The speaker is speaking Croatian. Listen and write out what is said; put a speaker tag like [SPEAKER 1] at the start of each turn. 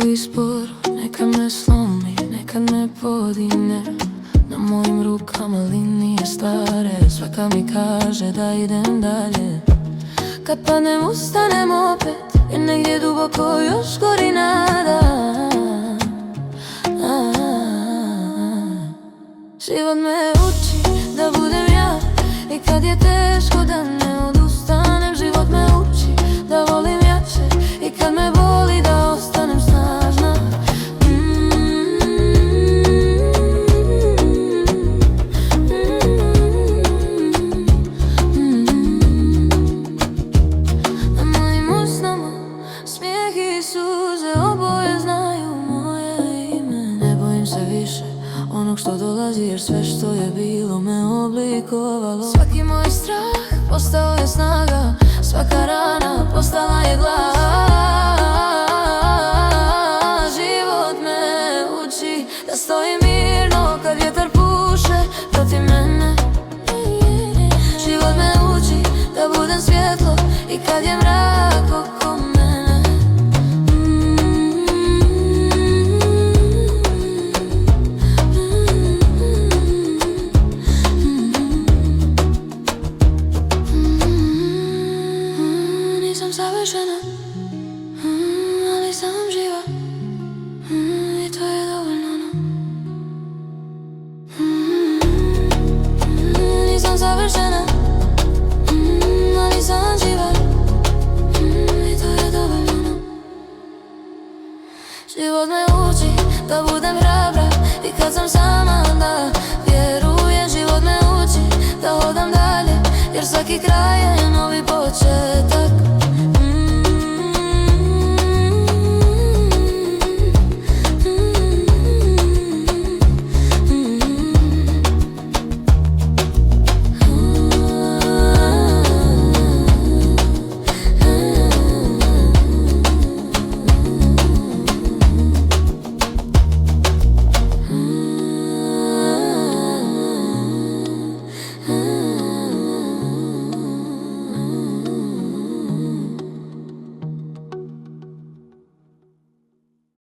[SPEAKER 1] koji spor nekad me slomi, nekad me podigne. Na mojim rukama linije stare, svaka mi kaže da idem dalje. Kad padnem ustanem opet, jer negdje duboko još gori nada. Život me uči da budem ja, i kad je teško da ne odustanem. Život me uči da volim jače, i kad me boli da ostanem snažna. Na mojim usnama smijeh i suze, oboje znaju moje ime. Ne bojim se više onog što dolazi, jer sve što je bilo me oblikovalo. Svaki moj strah postao je snaga, svaka rana postala je glas. Život me uči da stojim mirno kad vjetar puše protiv mene. Život me uči da budem svjetlo i kad je mrak oko mene. Nisam savršena, ali sam živa, i to je dovoljno. Nisam savršena, ali sam živa, i to je dovoljno. Život me uči da budem hrabra, i kad sam sama da vjerujem. Život me uči da hodam dalje, jer svaki kraj je